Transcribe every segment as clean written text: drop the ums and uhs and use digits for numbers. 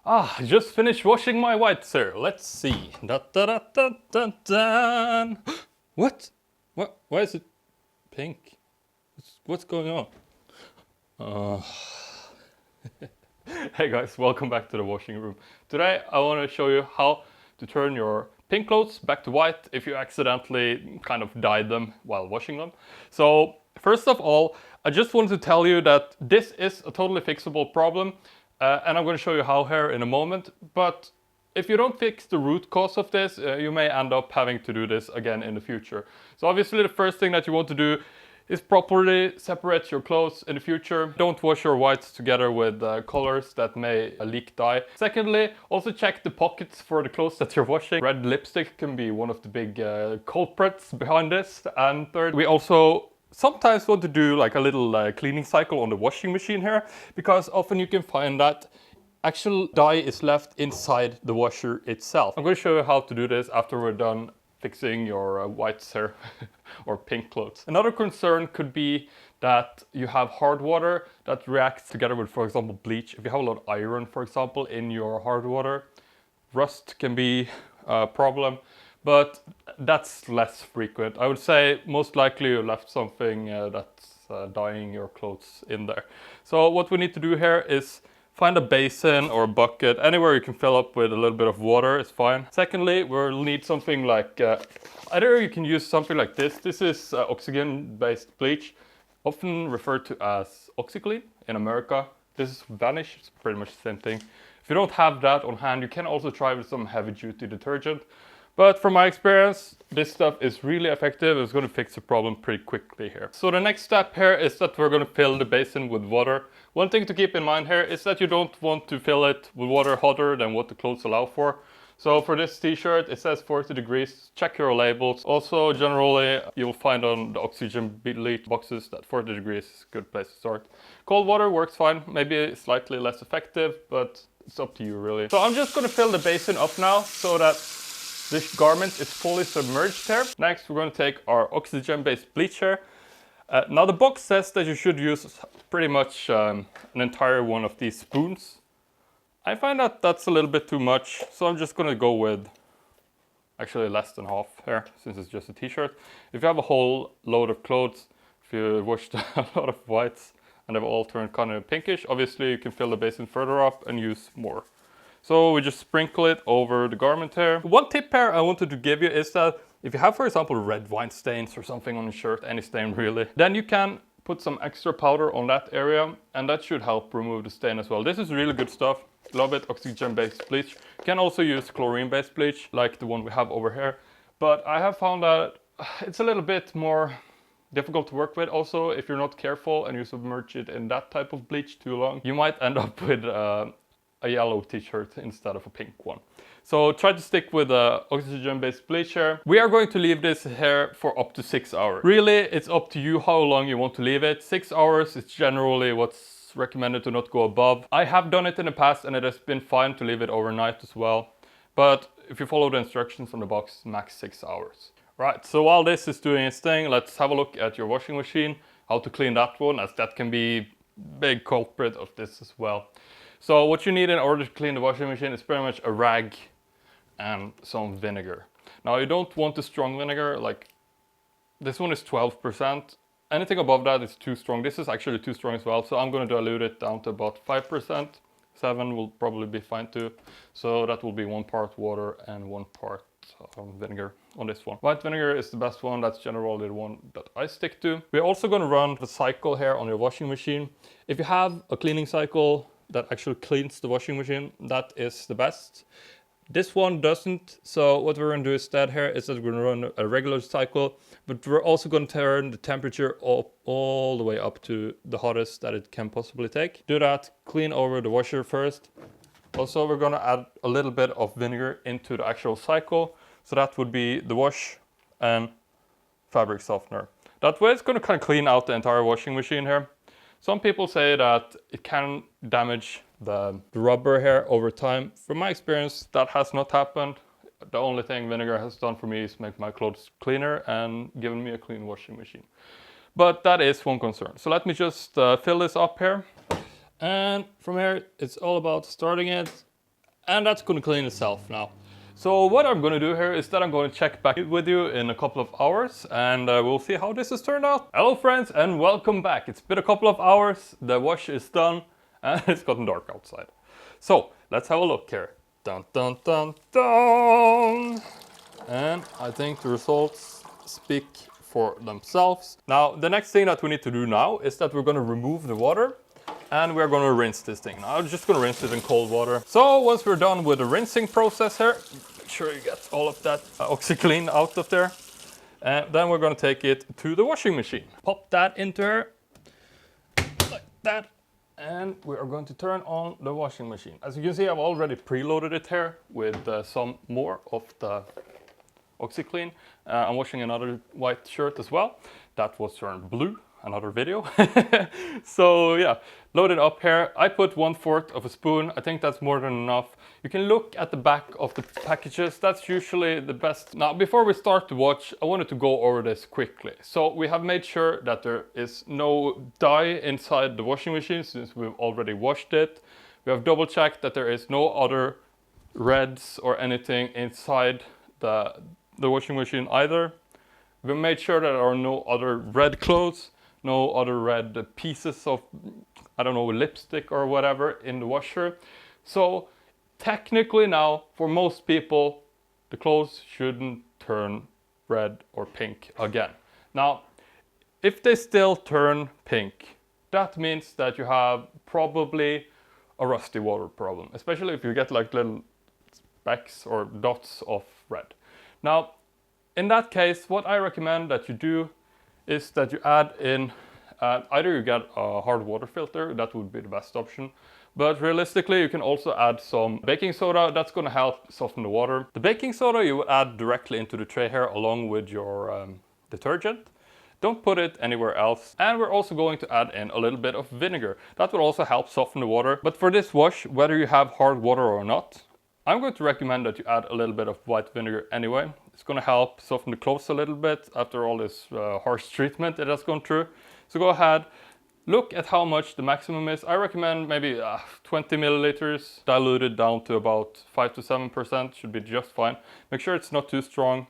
I just finished washing my whites here. Let's see. Da, da, da, da, da, da. What? What? Why is it pink? What's going on? Uh, Hey guys, welcome back to the washing room. Today I want to show you how to turn your pink clothes back to white if you accidentally kind of dyed them while washing them. So first of all, I just wanted to tell you that this is a totally fixable problem, and I'm going to show you how here in a moment. But if you don't fix the root cause of this, you may end up having to do this again in the future. So obviously the first thing that you want to do is properly separate your clothes in the future. Don't wash your whites together with colors that may leak dye. Secondly, also check the pockets for the clothes that you're washing. Red lipstick can be one of the big culprits behind this. And third, we also sometimes want to do like a little cleaning cycle on the washing machine here, because often you can find that actual dye is left inside the washer itself. I'm going to show you how to do this after we're done fixing your whites hair or pink clothes. Another concern could be that you have hard water that reacts together with, for example, bleach. If you have a lot of iron, for example, in your hard water, rust can be a problem, but that's less frequent. I would say most likely you left something that's dyeing your clothes in there. So what we need to do here is find a basin or a bucket, anywhere you can fill up with a little bit of water is fine. Secondly, we'll need something like, either you can use something like this. This is oxygen-based bleach, often referred to as OxyClean in America. This is Vanish, it's pretty much the same thing. If you don't have that on hand, you can also try with some heavy-duty detergent. But from my experience, this stuff is really effective. It's going to fix the problem pretty quickly here. So the next step here is that we're going to fill the basin with water. One thing to keep in mind here is that you don't want to fill it with water hotter than what the clothes allow for. So for this t-shirt, it says 40 degrees. Check your labels. Also, generally, you'll find on the oxygen bleach boxes that 40 degrees is a good place to start. Cold water works fine. Maybe slightly less effective, but it's up to you really. So I'm just going to fill the basin up now so that this garment is fully submerged here. Next, we're going to take our oxygen-based bleach here. Now the box says that you should use pretty much an entire one of these spoons. I find that that's a little bit too much, so I'm just going to go with actually less than half here, since it's just a t-shirt. If you have a whole load of clothes, if you washed a lot of whites and they've all turned kind of pinkish, obviously you can fill the basin further up and use more. So we just sprinkle it over the garment here. One tip here I wanted to give you is that if you have, for example, red wine stains or something on your shirt, any stain really, then you can put some extra powder on that area and that should help remove the stain as well. This is really good stuff. Love it, oxygen-based bleach. You can also use chlorine-based bleach like the one we have over here. But I have found that it's a little bit more difficult to work with. Also, if you're not careful and you submerge it in that type of bleach too long, you might end up with a yellow t-shirt instead of a pink one. So try to stick with oxygen-based bleach here. We are going to leave this here for up to 6 hours. Really, it's up to you how long you want to leave it. 6 hours is generally what's recommended to not go above. I have done it in the past and it has been fine to leave it overnight as well. But if you follow the instructions on the box, max 6 hours. Right, so while this is doing its thing, let's have a look at your washing machine, how to clean that one, as that can be a big culprit of this as well. So what you need in order to clean the washing machine is pretty much a rag and some vinegar. Now you don't want the strong vinegar, like this one is 12%. Anything above that is too strong. This is actually too strong as well, so I'm going to dilute it down to about 5%. 7 will probably be fine too. So that will be 1 part water and 1 part vinegar on this one. White vinegar is the best one. That's generally the one that I stick to. We're also going to run the cycle here on your washing machine. If you have a cleaning cycle that actually cleans the washing machine, that is the best. This one doesn't, so what we're going to do instead here is that we're going to run a regular cycle, but we're also going to turn the temperature up all the way up to the hottest that it can possibly take. Do that, clean over the washer first. Also, we're going to add a little bit of vinegar into the actual cycle, so that would be the wash and fabric softener. That way it's going to kind of clean out the entire washing machine here. Some people say that it can damage the rubber here over time. From my experience, that has not happened. The only thing vinegar has done for me is make my clothes cleaner and given me a clean washing machine. But that is one concern. So let me just fill this up here. And from here, it's all about starting it, And that's going to clean itself now. So what I'm going to do here is that I'm going to check back with you in a couple of hours, and we'll see how this has turned out. Hello friends, and welcome back. It's been a couple of hours, the wash is done, and it's gotten dark outside. So let's have a look here. Dun dun dun dun! And I think the results speak for themselves. Now the next thing that we need to do now is that we're going to remove the water. And we're going to rinse this thing. Now I'm just going to rinse it in cold water. So once we're done with the rinsing process here, make sure you get all of that OxiClean out of there. And then we're going to take it to the washing machine. Pop that into here, like that. And we are going to turn on the washing machine. As you can see, I've already preloaded it here with some more of the OxiClean. I'm washing another white shirt as well. That was turned blue. Another video. So yeah, load it up here. I put 1/4 of a spoon. I think that's more than enough. You can look at the back of the packages. That's usually the best. Now, before we start to watch, I wanted to go over this quickly. So we have made sure that there is no dye inside the washing machine since we've already washed it. We have double checked that there is no other reds or anything inside the washing machine either. We made sure that there are no other red clothes, no other red pieces of, I don't know, lipstick or whatever in the washer. So technically now, for most people, the clothes shouldn't turn red or pink again. Now, if they still turn pink, that means that you have probably a rusty water problem, especially if you get like little specks or dots of red. Now, in that case, what I recommend that you do is that you add in, either you get a hard water filter, that would be the best option. But realistically, you can also add some baking soda. That's going to help soften the water. The baking soda you would add directly into the tray here along with your detergent. Don't put it anywhere else. And we're also going to add in a little bit of vinegar. That will also help soften the water. But for this wash, whether you have hard water or not, I'm going to recommend that you add a little bit of white vinegar anyway. It's going to help soften the clothes a little bit after all this harsh treatment it has gone through. So go ahead, look at how much the maximum is. I recommend maybe 20 milliliters diluted down to about 5 to 7%, should be just fine. Make sure it's not too strong.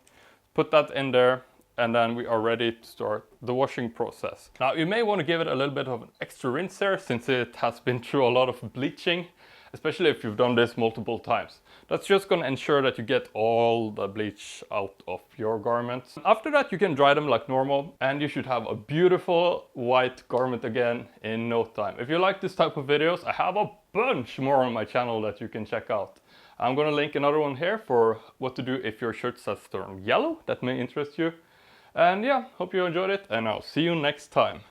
Put that in there, and then we are ready to start the washing process. Now you may want to give it a little bit of an extra rinse there since it has been through a lot of bleaching, especially if you've done this multiple times. That's just going to ensure that you get all the bleach out of your garments. After that, you can dry them like normal, and you should have a beautiful white garment again in no time. If you like this type of videos, I have a bunch more on my channel that you can check out. I'm going to link another one here for what to do if your shirt has turned yellow. That may interest you. And yeah, hope you enjoyed it, and I'll see you next time.